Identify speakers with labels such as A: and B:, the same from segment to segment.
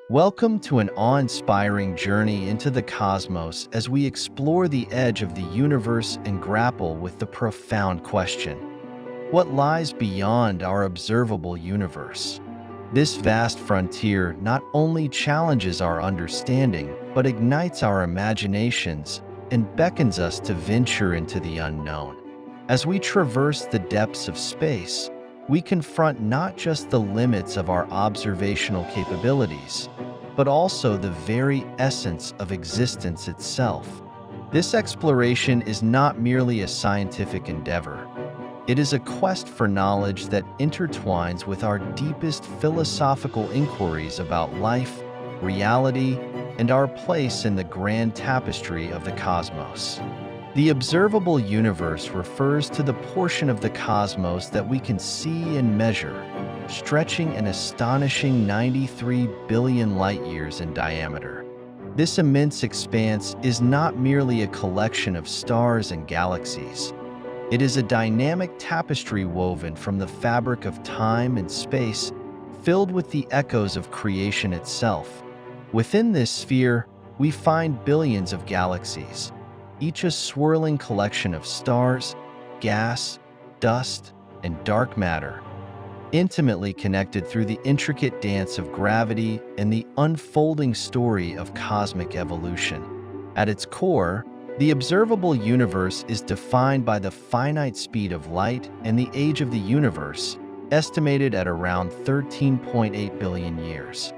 A: Welcome to an awe-inspiring journey into the cosmos as we explore the edge of the universe and grapple with the profound question: what lies beyond our observable universe? This vast frontier not only challenges our understanding, but ignites our imaginations and beckons us to venture into the unknown. As we traverse the depths of space, we confront not just the limits of our observational capabilities, but also the very essence of existence itself. This exploration is not merely a scientific endeavor. It is a quest for knowledge that intertwines with our deepest philosophical inquiries about life, reality, and our place in the grand tapestry of the cosmos. The observable universe refers to the portion of the cosmos that we can see and measure, stretching an astonishing 93 billion light-years in diameter. This immense expanse is not merely a collection of stars and galaxies. It is a dynamic tapestry woven from the fabric of time and space, filled with the echoes of creation itself. Within this sphere, we find billions of galaxies, each a swirling collection of stars, gas, dust, and dark matter, intimately connected through the intricate dance of gravity and the unfolding story of cosmic evolution. At its core, the observable universe is defined by the finite speed of light and the age of the universe, estimated at around 13.8 billion years.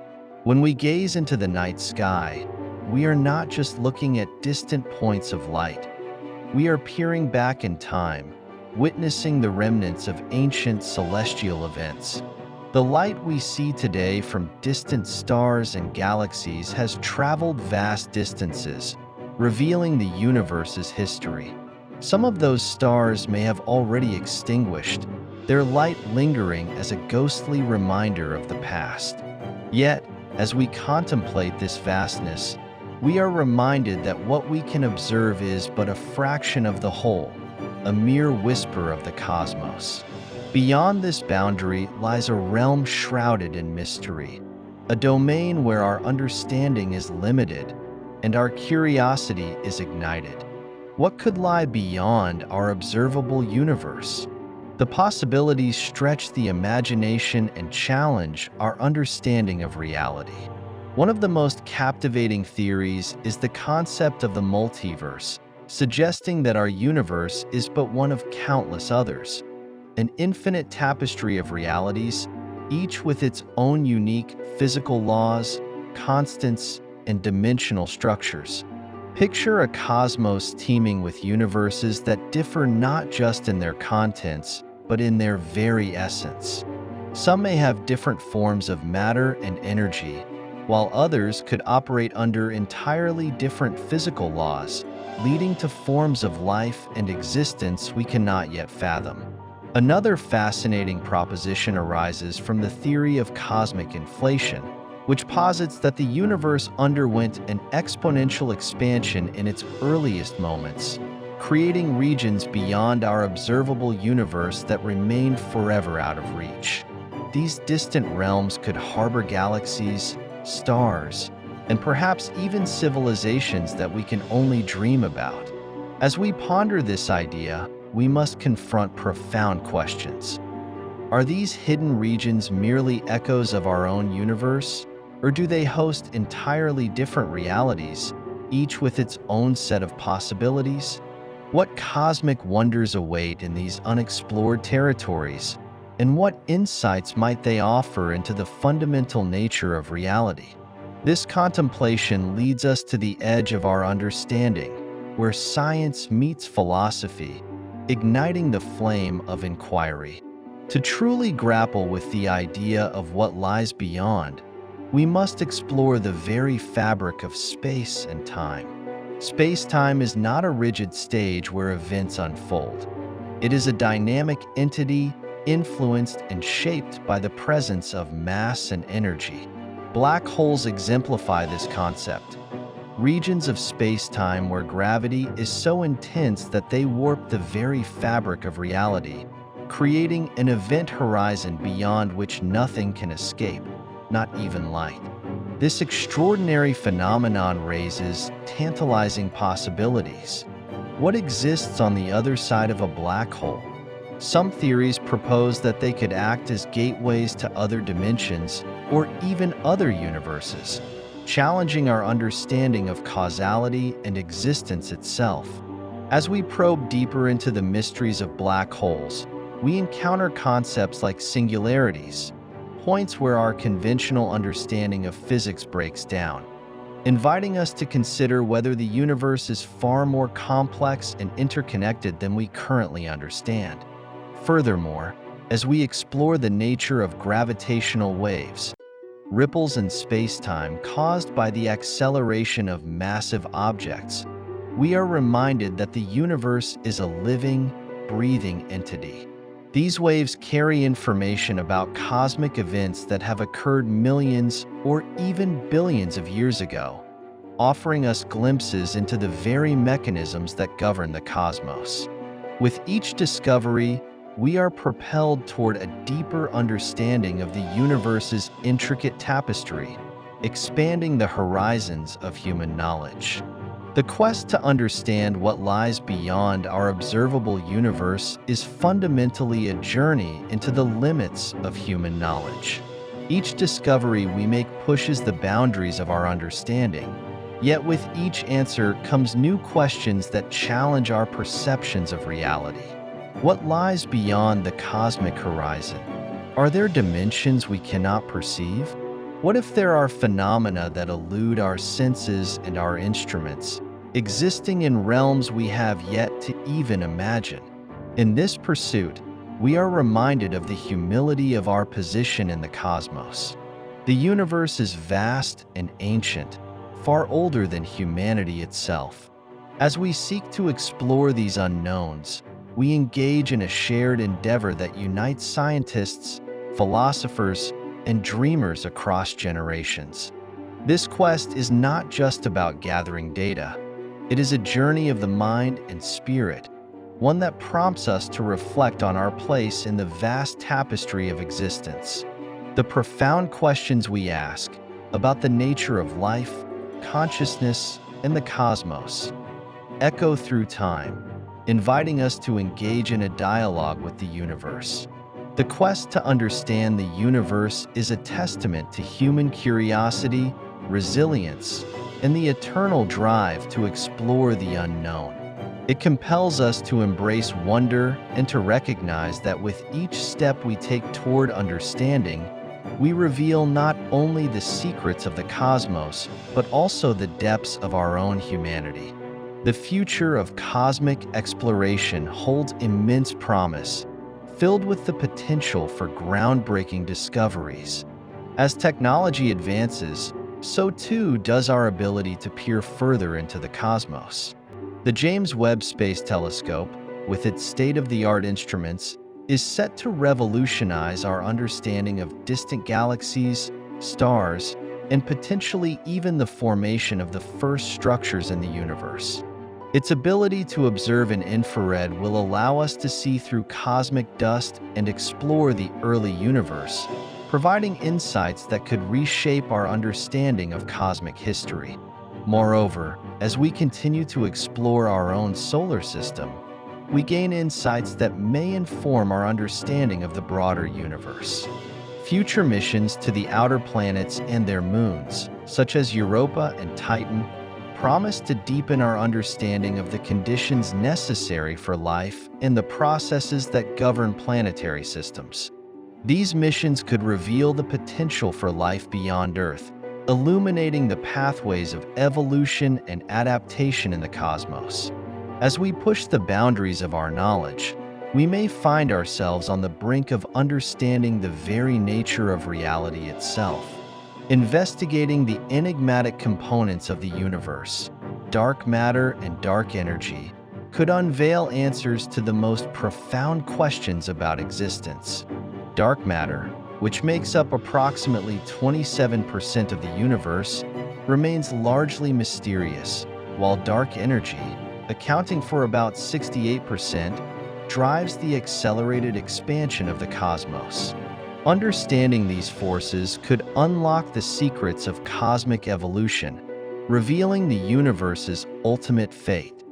A: When we gaze into the night sky, we are not just looking at distant points of light. We are peering back in time, witnessing the remnants of ancient celestial events. The light we see today from distant stars and galaxies has traveled vast distances, revealing the universe's history. Some of those stars may have already extinguished, their light lingering as a ghostly reminder of the past. Yet, as we contemplate this vastness, we are reminded that what we can observe is but a fraction of the whole, a mere whisper of the cosmos. Beyond this boundary lies a realm shrouded in mystery, a domain where our understanding is limited and our curiosity is ignited. What could lie beyond our observable universe? The possibilities stretch the imagination and challenge our understanding of reality. One of the most captivating theories is the concept of the multiverse, suggesting that our universe is but one of countless others, an infinite tapestry of realities, each with its own unique physical laws, constants, and dimensional structures. Picture a cosmos teeming with universes that differ not just in their contents, but in their very essence. Some may have different forms of matter and energy, while others could operate under entirely different physical laws, leading to forms of life and existence we cannot yet fathom. Another fascinating proposition arises from the theory of cosmic inflation, which posits that the universe underwent an exponential expansion in its earliest moments, creating regions beyond our observable universe that remained forever out of reach. These distant realms could harbor galaxies, stars, and perhaps even civilizations that we can only dream about. As we ponder this idea, we must confront profound questions. Are these hidden regions merely echoes of our own universe, or do they host entirely different realities, each with its own set of possibilities? What cosmic wonders await in these unexplored territories, and what insights might they offer into the fundamental nature of reality? This contemplation leads us to the edge of our understanding, where science meets philosophy, igniting the flame of inquiry. To truly grapple with the idea of what lies beyond, we must explore the very fabric of space and time. Spacetime is not a rigid stage where events unfold. It is a dynamic entity influenced and shaped by the presence of mass and energy. Black holes exemplify this concept, regions of space-time where gravity is so intense that they warp the very fabric of reality, creating an event horizon beyond which nothing can escape, not even light. This extraordinary phenomenon raises tantalizing possibilities. What exists on the other side of a black hole? Some theories propose that they could act as gateways to other dimensions or even other universes, challenging our understanding of causality and existence itself. As we probe deeper into the mysteries of black holes, we encounter concepts like singularities, points where our conventional understanding of physics breaks down, inviting us to consider whether the universe is far more complex and interconnected than we currently understand. Furthermore, as we explore the nature of gravitational waves, ripples in spacetime caused by the acceleration of massive objects, we are reminded that the universe is a living, breathing entity. These waves carry information about cosmic events that have occurred millions or even billions of years ago, offering us glimpses into the very mechanisms that govern the cosmos. With each discovery, we are propelled toward a deeper understanding of the universe's intricate tapestry, expanding the horizons of human knowledge. The quest to understand what lies beyond our observable universe is fundamentally a journey into the limits of human knowledge. Each discovery we make pushes the boundaries of our understanding, yet with each answer comes new questions that challenge our perceptions of reality. What lies beyond the cosmic horizon? Are there dimensions we cannot perceive? What if there are phenomena that elude our senses and our instruments, existing in realms we have yet to even imagine? In this pursuit, we are reminded of the humility of our position in the cosmos. The universe is vast and ancient, far older than humanity itself. As we seek to explore these unknowns, we engage in a shared endeavor that unites scientists, philosophers, and dreamers across generations. This quest is not just about gathering data. It is a journey of the mind and spirit, one that prompts us to reflect on our place in the vast tapestry of existence. The profound questions we ask about the nature of life, consciousness, and the cosmos echo through time, inviting us to engage in a dialogue with the universe. The quest to understand the universe is a testament to human curiosity, resilience, and the eternal drive to explore the unknown. It compels us to embrace wonder and to recognize that with each step we take toward understanding, we reveal not only the secrets of the cosmos, but also the depths of our own humanity. The future of cosmic exploration holds immense promise, filled with the potential for groundbreaking discoveries. As technology advances, so too does our ability to peer further into the cosmos. The James Webb Space Telescope, with its state-of-the-art instruments, is set to revolutionize our understanding of distant galaxies, stars, and potentially even the formation of the first structures in the universe. Its ability to observe in infrared will allow us to see through cosmic dust and explore the early universe, providing insights that could reshape our understanding of cosmic history. Moreover, as we continue to explore our own solar system, we gain insights that may inform our understanding of the broader universe. Future missions to the outer planets and their moons, such as Europa and Titan, promise to deepen our understanding of the conditions necessary for life and the processes that govern planetary systems. These missions could reveal the potential for life beyond Earth, illuminating the pathways of evolution and adaptation in the cosmos. As we push the boundaries of our knowledge, we may find ourselves on the brink of understanding the very nature of reality itself. Investigating the enigmatic components of the universe, dark matter and dark energy, could unveil answers to the most profound questions about existence. Dark matter, which makes up approximately 27% of the universe, remains largely mysterious, while dark energy, accounting for about 68%, drives the accelerated expansion of the cosmos. Understanding these forces could unlock the secrets of cosmic evolution, revealing the universe's ultimate fate.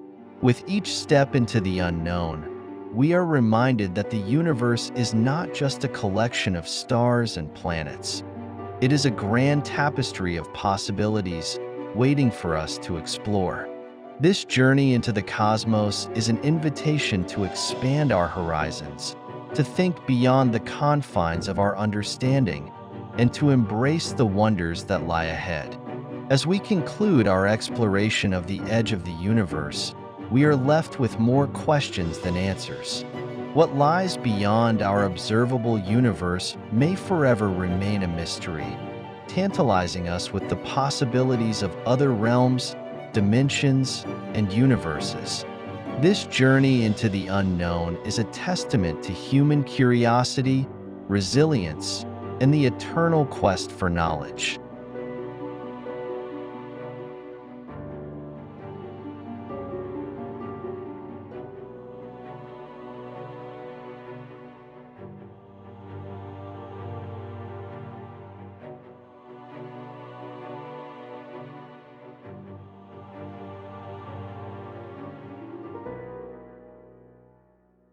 A: With each step into the unknown, we are reminded that the universe is not just a collection of stars and planets. It is a grand tapestry of possibilities waiting for us to explore. This journey into the cosmos is an invitation to expand our horizons, to think beyond the confines of our understanding, and to embrace the wonders that lie ahead. As we conclude our exploration of the edge of the universe, we are left with more questions than answers. What lies beyond our observable universe may forever remain a mystery, tantalizing us with the possibilities of other realms, dimensions, and universes. This journey into the unknown is a testament to human curiosity, resilience, and the eternal quest for knowledge.